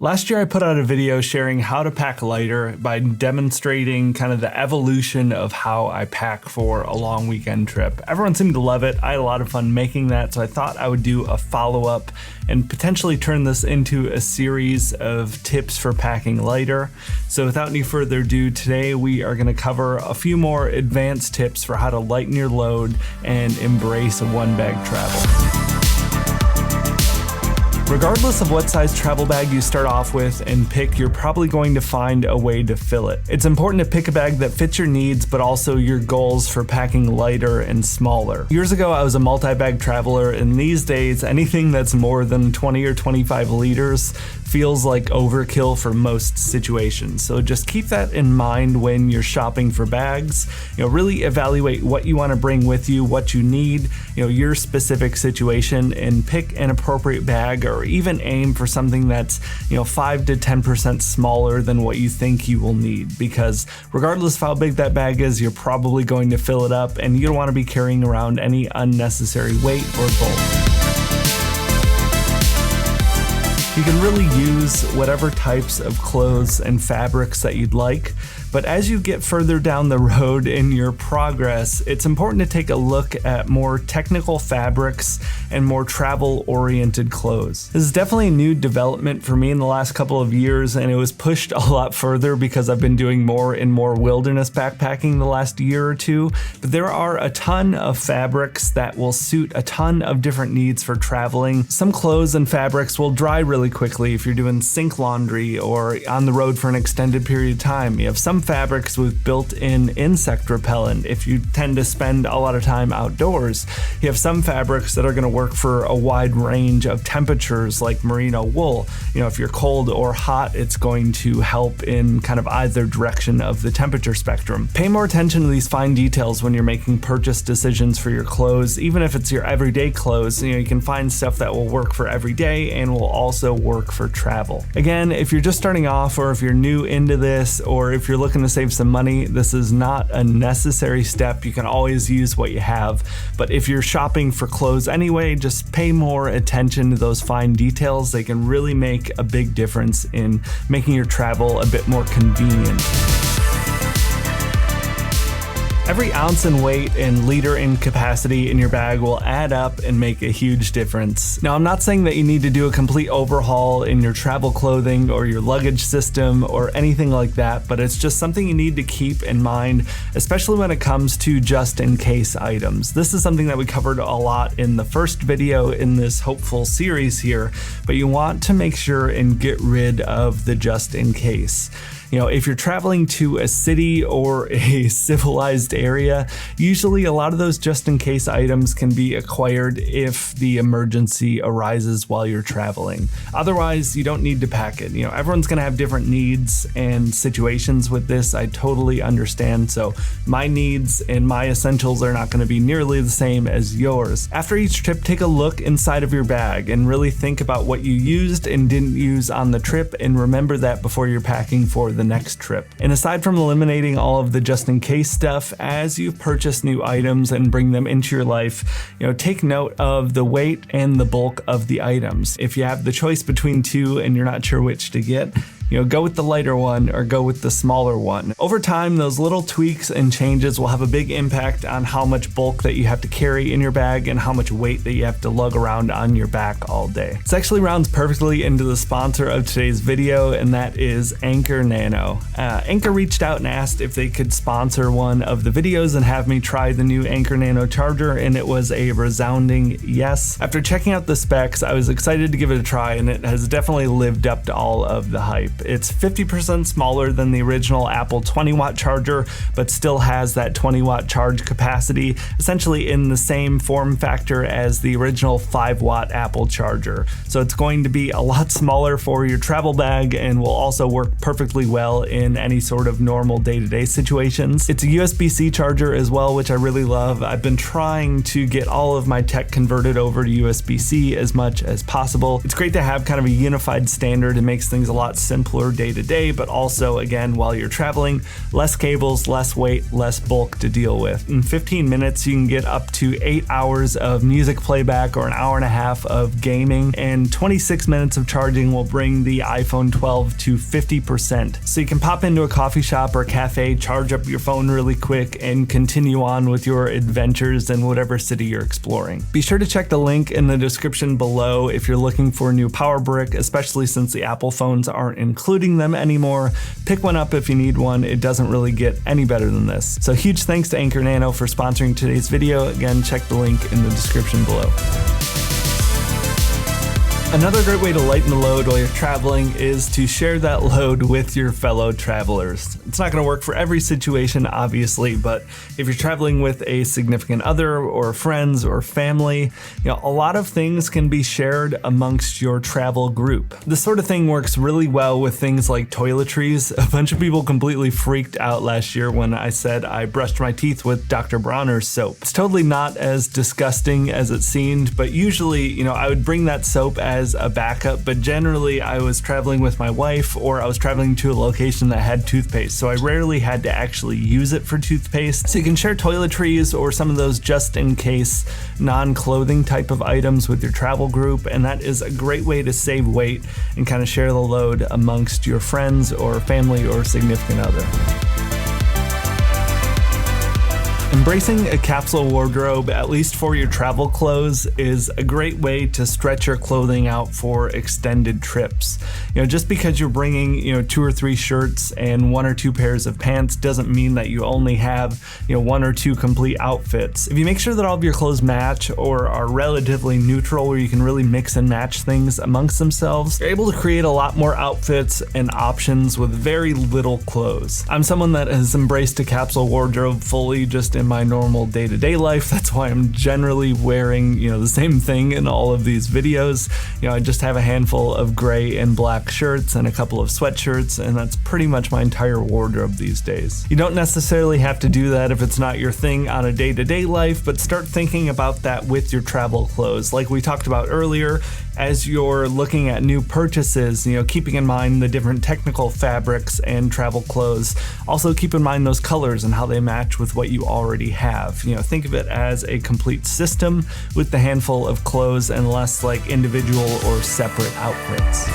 Last year I put out a video sharing how to pack lighter by demonstrating kind of the evolution of how I pack for a long weekend trip. Everyone seemed to love it. I had a lot of fun making that, so I thought I would do a follow-up and potentially turn this into a series of tips for packing lighter. So without any further ado, today we are going to cover a few more advanced tips for how to lighten your load and embrace a one-bag travel. Regardless of what size travel bag you start off with and pick, you're probably going to find a way to fill it. It's important to pick a bag that fits your needs, but also your goals for packing lighter and smaller. Years ago, I was a multi-bag traveler, and these days, anything that's more than 20 or 25 liters feels like overkill for most situations. So just keep that in mind when you're shopping for bags. Really evaluate what you want to bring with you, what you need, your specific situation, and pick an appropriate bag, or even aim for something that's 5 to 10% smaller than what you think you will need, because regardless of how big that bag is, you're probably going to fill it up, and you don't want to be carrying around any unnecessary weight or bulk. You can really use whatever types of clothes and fabrics that you'd like, but as you get further down the road in your progress, it's important to take a look at more technical fabrics and more travel-oriented clothes. This is definitely a new development for me in the last couple of years, and it was pushed a lot further because I've been doing more and more wilderness backpacking the last year or two, but there are a ton of fabrics that will suit a ton of different needs for traveling. Some clothes and fabrics will dry really quickly if you're doing sink laundry or on the road for an extended period of time. You have some fabrics with built-in insect repellent if you tend to spend a lot of time outdoors. You have some fabrics that are going to work for a wide range of temperatures, like merino wool. If you're cold or hot, it's going to help in kind of either direction of the temperature spectrum. Pay more attention to these fine details when you're making purchase decisions for your clothes. Even if it's your everyday clothes, you can find stuff that will work for every day and will also work for travel. Again, if you're just starting off, or if you're new into this, or if you're looking to save some money, this is not a necessary step. You can always use what you have, but if you're shopping for clothes anyway, just pay more attention to those fine details. They can really make a big difference in making your travel a bit more convenient. Every ounce in weight and liter in capacity in your bag will add up and make a huge difference. Now, I'm not saying that you need to do a complete overhaul in your travel clothing or your luggage system or anything like that, but it's just something you need to keep in mind, especially when it comes to just-in-case items. This is something that we covered a lot in the first video in this hopeful series here, but you want to make sure and get rid of the just-in-case. If you're traveling to a city or a civilized area, usually a lot of those just-in-case items can be acquired if the emergency arises while you're traveling. Otherwise, you don't need to pack it. Everyone's going to have different needs and situations with this. I totally understand. So my needs and my essentials are not going to be nearly the same as yours. After each trip, take a look inside of your bag and really think about what you used and didn't use on the trip, and remember that before you're packing for the next trip. And aside from eliminating all of the just-in-case stuff, as you purchase new items and bring them into your life, take note of the weight and the bulk of the items. If you have the choice between two and you're not sure which to get, go with the lighter one or go with the smaller one. Over time, those little tweaks and changes will have a big impact on how much bulk that you have to carry in your bag and how much weight that you have to lug around on your back all day. This actually rounds perfectly into the sponsor of today's video, and that is Anker Nano. Anker reached out and asked if they could sponsor one of the videos and have me try the new Anker Nano charger, and it was a resounding yes. After checking out the specs, I was excited to give it a try, and it has definitely lived up to all of the hype. It's 50% smaller than the original Apple 20-watt charger, but still has that 20-watt charge capacity, essentially in the same form factor as the original 5-watt Apple charger. So it's going to be a lot smaller for your travel bag and will also work perfectly well in any sort of normal day-to-day situations. It's a USB-C charger as well, which I really love. I've been trying to get all of my tech converted over to USB-C as much as possible. It's great to have kind of a unified standard. It makes things a lot simpler simpler day to day, but also, again, while you're traveling, less cables, less weight, less bulk to deal with. In 15 minutes, you can get up to 8 hours of music playback or an hour and a half of gaming, and 26 minutes of charging will bring the iPhone 12 to 50%. So you can pop into a coffee shop or cafe, charge up your phone really quick, and continue on with your adventures in whatever city you're exploring. Be sure to check the link in the description below if you're looking for a new power brick, especially since the Apple phones aren't including them anymore. Pick one up if you need one. It doesn't really get any better than this. So huge thanks to Anker Nano for sponsoring today's video. Again, check the link in the description below. Another great way to lighten the load while you're traveling is to share that load with your fellow travelers. It's not going to work for every situation, obviously, but if you're traveling with a significant other or friends or family, a lot of things can be shared amongst your travel group. This sort of thing works really well with things like toiletries. A bunch of people completely freaked out last year when I said I brushed my teeth with Dr. Bronner's soap. It's totally not as disgusting as it seemed, but usually, I would bring that soap as a backup, but generally I was traveling with my wife or I was traveling to a location that had toothpaste, so I rarely had to actually use it for toothpaste. So you can share toiletries or some of those just in case non-clothing type of items with your travel group, and that is a great way to save weight and kind of share the load amongst your friends or family or significant other. Embracing a capsule wardrobe, at least for your travel clothes, is a great way to stretch your clothing out for extended trips. Just because you're bringing, 2 or 3 shirts and 1 or 2 pairs of pants doesn't mean that you only have, 1 or 2 complete outfits. If you make sure that all of your clothes match or are relatively neutral where you can really mix and match things amongst themselves, you're able to create a lot more outfits and options with very little clothes. I'm someone that has embraced a capsule wardrobe fully just in my normal day-to-day life. That's why I'm generally wearing, the same thing in all of these videos. I just have a handful of gray and black shirts and a couple of sweatshirts, and that's pretty much my entire wardrobe these days. You don't necessarily have to do that if it's not your thing on a day-to-day life, but start thinking about that with your travel clothes. Like we talked about earlier, as you're looking at new purchases, keeping in mind the different technical fabrics and travel clothes. Also keep in mind those colors and how they match with what you already have. Think of it as a complete system with the handful of clothes and less like individual or separate outfits.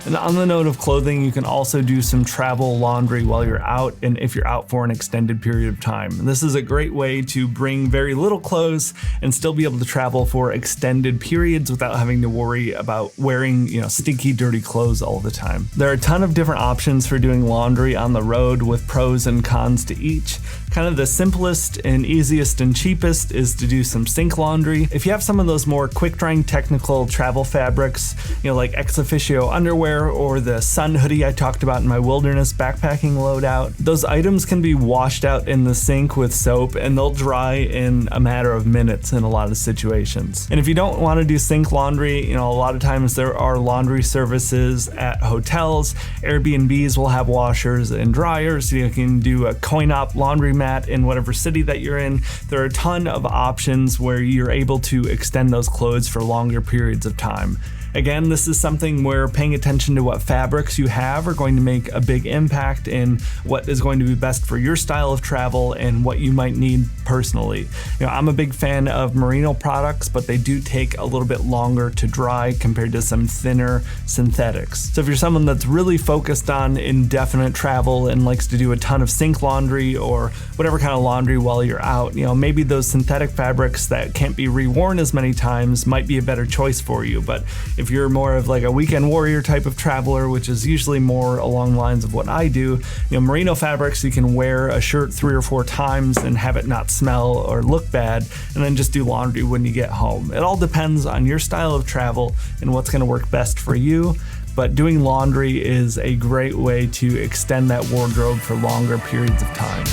And on the note of clothing, you can also do some travel laundry while you're out and if you're out for an extended period of time. This is a great way to bring very little clothes and still be able to travel for extended periods without having to worry about wearing, stinky, dirty clothes all the time. There are a ton of different options for doing laundry on the road with pros and cons to each. Kind of the simplest and easiest and cheapest is to do some sink laundry. If you have some of those more quick drying technical travel fabrics, like ex officio underwear or the sun hoodie I talked about in my wilderness backpacking loadout, those items can be washed out in the sink with soap and they'll dry in a matter of minutes in a lot of situations. And if you don't want to do sink laundry, a lot of times there are laundry services at hotels. Airbnbs will have washers and dryers. You can do a coin-op laundromat in whatever city that you're in. There are a ton of options where you're able to extend those clothes for longer periods of time. Again, this is something where paying attention to what fabrics you have are going to make a big impact in what is going to be best for your style of travel and what you might need personally. I'm a big fan of merino products, but they do take a little bit longer to dry compared to some thinner synthetics. So if you're someone that's really focused on indefinite travel and likes to do a ton of sink laundry or whatever kind of laundry while you're out, maybe those synthetic fabrics that can't be reworn as many times might be a better choice for you. But if you're more of like a weekend warrior type of traveler, which is usually more along the lines of what I do, merino fabrics, you can wear a shirt 3 or 4 times and have it not smell or look bad, and then just do laundry when you get home. It all depends on your style of travel and what's going to work best for you, but doing laundry is a great way to extend that wardrobe for longer periods of time.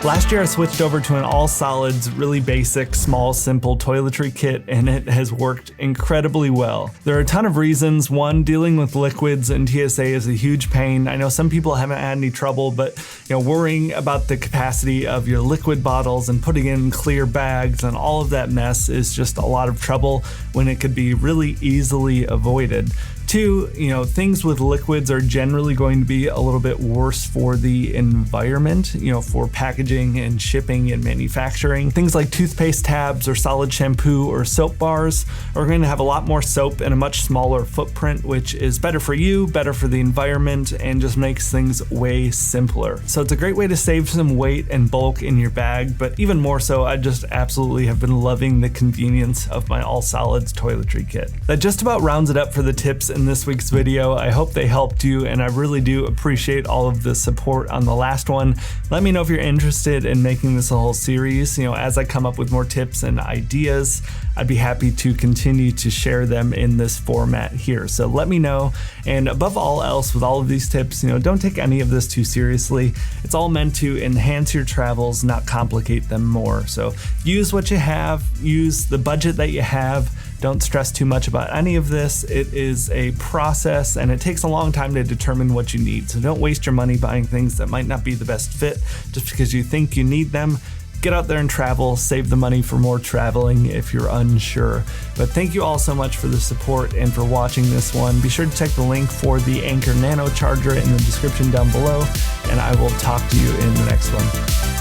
Last year I switched over to an all solids, really basic, small, simple toiletry kit, and it has worked incredibly well. There are a ton of reasons. One, dealing with liquids and TSA is a huge pain. I know some people haven't had any trouble, but worrying about the capacity of your liquid bottles and putting in clear bags and all of that mess is just a lot of trouble when it could be really easily avoided. Two, things with liquids are generally going to be a little bit worse for the environment, for packaging and shipping and manufacturing. Things like toothpaste tabs or solid shampoo or soap bars are going to have a lot more soap and a much smaller footprint, which is better for you, better for the environment, and just makes things way simpler. So it's a great way to save some weight and bulk in your bag, but even more so, I just absolutely have been loving the convenience of my all solids toiletry kit. That just about rounds it up for the tips in this week's video. I hope they helped you, and I really do appreciate all of the support on the last one. Let me know if you're interested in making this a whole series. As I come up with more tips and ideas, I'd be happy to continue to share them in this format here. So let me know. And above all else, with all of these tips, don't take any of this too seriously. It's all meant to enhance your travels, not complicate them more. So use what you have, use the budget that you have. Don't stress too much about any of this. It is a process and it takes a long time to determine what you need. So don't waste your money buying things that might not be the best fit just because you think you need them. Get out there and travel, save the money for more traveling if you're unsure. But thank you all so much for the support and for watching this one. Be sure to check the link for the Anker Nano charger in the description down below, and I will talk to you in the next one.